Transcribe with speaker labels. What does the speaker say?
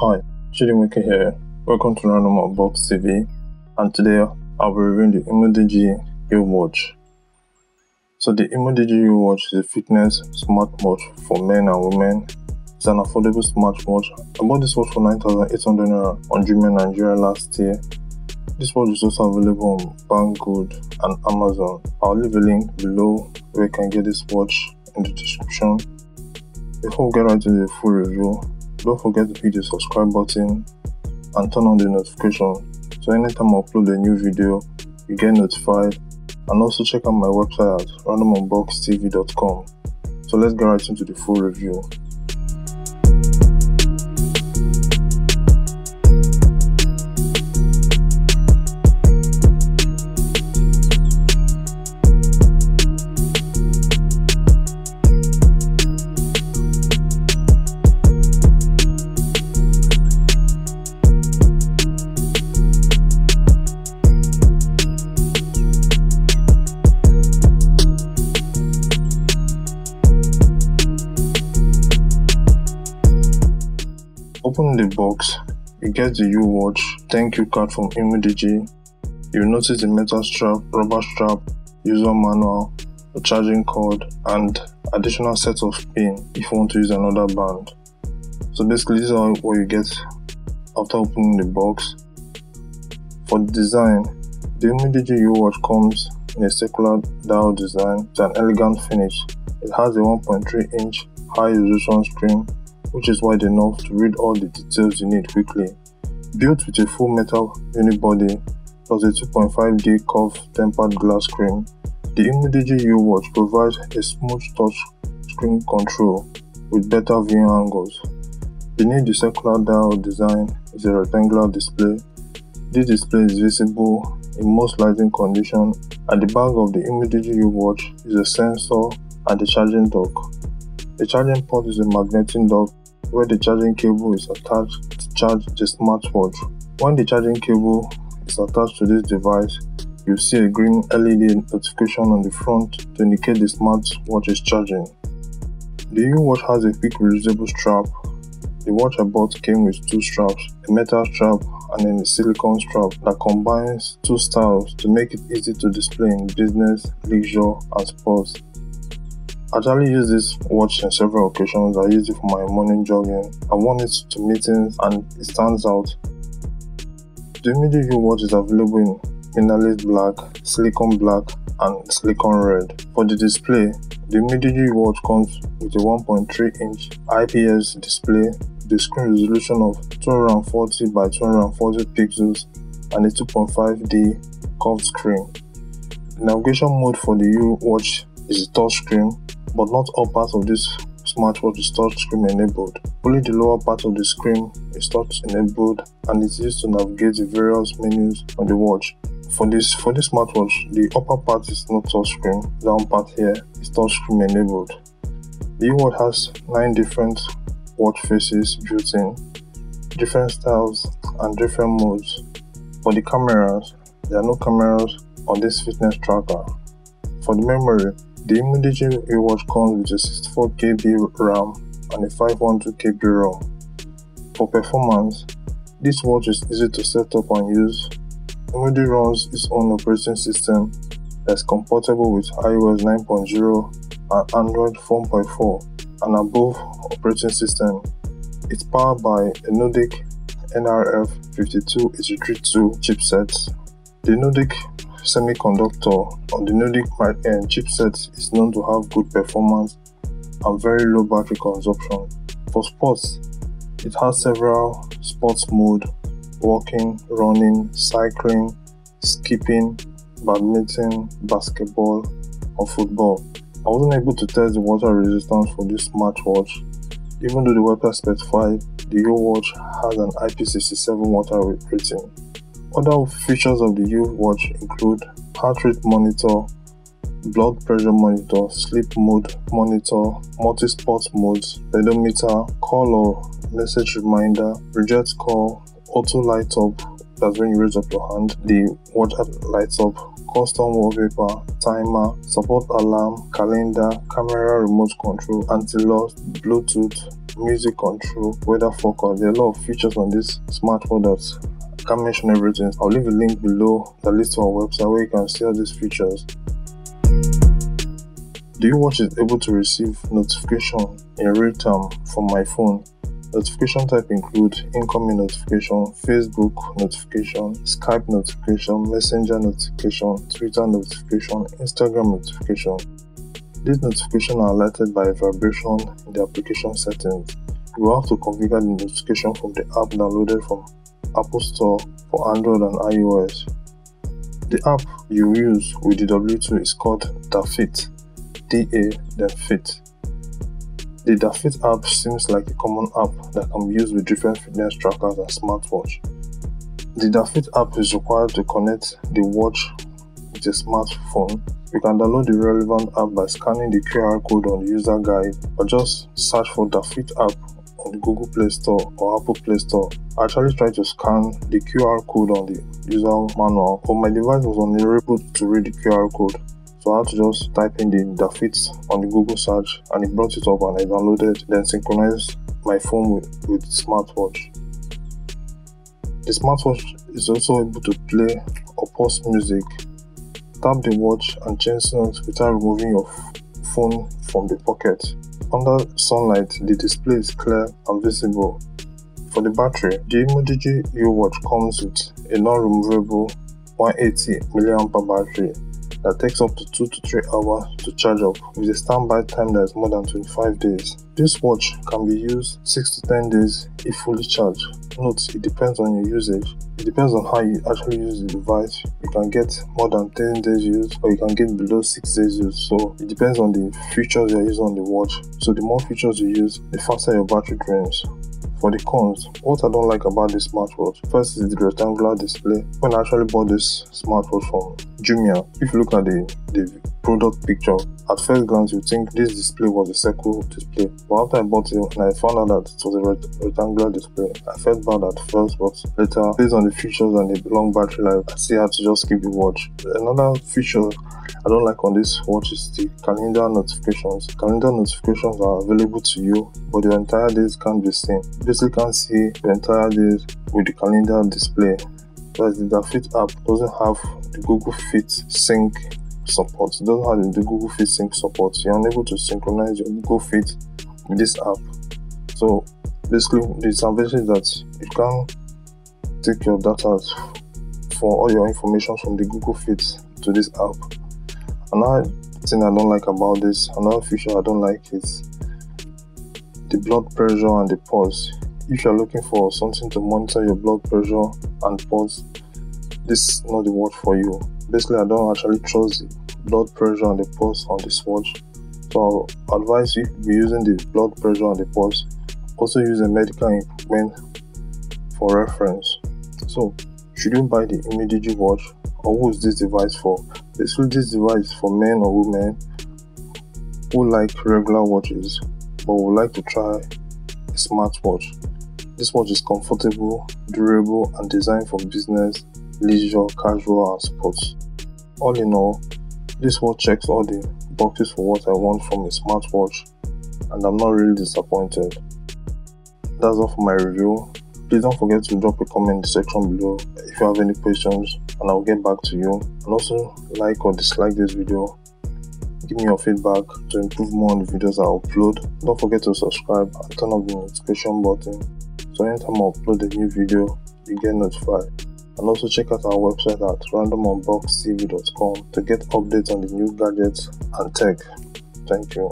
Speaker 1: Hi, Chidimweke here. Welcome to Random Unbox TV, and today I'll be reviewing the Umidigi Uwatch. So the Umidigi Uwatch is a fitness smartwatch for men and women. It's an affordable smartwatch. I bought this watch for 9,800 naira on Jumia Nigeria last year. This watch is also available on Banggood and Amazon. I'll leave a link below where you can get this watch in the description. Before we get right into the full review, don't forget to hit the subscribe button and turn on the notification so anytime I upload a new video you get notified, and also check out my website at randomunboxtv.com. So let's get right into the full review. Opening the box, you get the Uwatch thank you card from Umidigi. You'll notice the metal strap, rubber strap, user manual, a charging cord, and additional set of pin if you want to use another band. So basically this is what you get after opening the box. For the design, the Umidigi Uwatch comes in a circular dial design with an elegant finish. It has a 1.3-inch high-resolution screen, which is wide enough to read all the details you need quickly. Built with a full metal unibody plus a 2.5D curved tempered glass screen, the Umidigi Uwatch provides a smooth touch screen control with better viewing angles. Beneath the circular dial design is a rectangular display. This display is visible in most lighting conditions. At the back of the Umidigi Uwatch is a sensor and a charging dock. The charging port is a magnetic dock where the charging cable is attached to charge the smartwatch. When the charging cable is attached to this device, you'll see a green LED notification on the front to indicate the smartwatch is charging. The Uwatch has a quick reusable strap. The watch I bought came with two straps, a metal strap and then a silicone strap that combines two styles to make it easy to display in business, leisure and sports. I actually use this watch in several occasions. I use it for my morning jogging. I worn it to meetings and it stands out. The Umidigi Uwatch is available in mineralist black, silicone black and silicone red. For the display, the Umidigi Uwatch comes with a 1.3-inch IPS display with a screen resolution of 240 by 240 pixels and a 2.5D curved screen. The navigation mode for the Uwatch is a touch screen, but not all parts of this smartwatch is touchscreen enabled. Only the lower part of the screen is touch enabled and is used to navigate the various menus on the watch. For this smartwatch, the upper part is not touchscreen, down part here is touchscreen enabled. The Uwatch has 9 different watch faces built in, different styles and different modes. For the cameras, there are no cameras on this fitness tracker. For the memory, the Umidigi Uwatch comes with a 64KB RAM and a 512KB ROM. For performance, this watch is easy to set up and use. Umidigi runs its own operating system that is compatible with iOS 9.0 and Android 4.4 and above operating system. It's powered by a Nordic nRF52832 chipset. The Nordic semiconductor on the Nordic chipset is known to have good performance and very low battery consumption. For sports, it has several sports modes: walking, running, cycling, skipping, badminton, basketball, or football. I wasn't able to test the water resistance for this smartwatch, even though the website specified the Uwatch has an IP67 water rating. Other features of the Uwatch include heart rate monitor, blood pressure monitor, sleep mode monitor, multi-sport modes, pedometer, call or message reminder, reject call, auto light up, that's when you raise up your hand, the watch lights up, custom wallpaper, timer, support alarm, calendar, camera remote control, anti-lock, Bluetooth, music control, weather forecast. There are a lot of features on this smartphone that I can't mention everything. I'll leave a link below that leads to our website where you can see all these features. The Uwatch is able to receive notification in real time from my phone. Notification type include incoming notification, Facebook notification, Skype notification, Messenger notification, Twitter notification, Instagram notification. These notifications are alerted by a vibration in the application settings. You will have to configure the notification from the app downloaded from Apple Store for Android and iOS. The app you use with the W2 is called DaFit, D-A, then Fit. The DaFit app seems like a common app that can be used with different fitness trackers and smartwatch. The DaFit app is required to connect the watch with a smartphone. You can download the relevant app by scanning the QR code on the user guide, or just search for DaFit app on the Google Play Store or Apple Play Store. I actually tried to scan the QR code on the user manual, but my device was unable to read the QR code. So I had to just type in the DaFit on the Google search, and it brought it up, and I downloaded, then synchronized my phone with the smartwatch. The smartwatch is also able to play or pause music. Tap the watch and change songs without removing your phone from the pocket. Under sunlight, the display is clear and visible. For the battery, the Umidigi Uwatch comes with a non-removable 180 mAh battery that takes up to 2 to 3 hours to charge up, with a standby time that is more than 25 days. This watch can be used 6 to 10 days if fully charged. Note, it depends on your usage. It depends on how you actually use the device. You can get more than 10 days use, or you can get below 6 days use. So it depends on the features you're using on the watch. So the more features you use, the faster your battery drains. For the cons, what I don't like about this smartwatch, first is the rectangular display. When I actually bought this smartwatch from Jumia, if you look at the product picture, at first glance you think this display was a circle display, but after I bought it and I found out that it was a rectangular display, I felt bad at first, but later, based on the features and the long battery life, I still had to just keep the watch. Another feature I don't like on this watch is the calendar notifications. Calendar notifications are available to you, but the entire days can't be seen. You basically can't see the entire days with the calendar display. Whereas the DaFit app doesn't have the Google Fit Sync support. It doesn't have the Google Fit Sync support. You're unable to synchronize your Google Fit with this app. So basically, the disadvantage is that you can't take your data for all your information from the Google Fit to this app. Another thing I don't like about this, another feature I don't like is the blood pressure and the pulse. If you're looking for something to monitor your blood pressure and pulse, this is not the watch for you. Basically, I don't actually trust the blood pressure and the pulse on this watch. So I'll advise you, if you're using the blood pressure and the pulse, also use a medical equipment for reference. So, should you buy the Umidigi watch, or who is this device for? Basically, this device is for men or women who like regular watches but would like to try a smartwatch. This watch is comfortable, durable, and designed for business, leisure, casual, and sports. All in all, this watch checks all the boxes for what I want from a smartwatch, and I'm not really disappointed. That's all for my review. Please don't forget to drop a comment in the section below if you have any questions, and I'll get back to you. And also, like or dislike this video. Give me your feedback to improve more on the videos I upload. Don't forget to subscribe and turn on the notification button, so anytime I upload a new video, you get notified. And also check out our website at randomunboxtv.com to get updates on the new gadgets and tech. Thank you.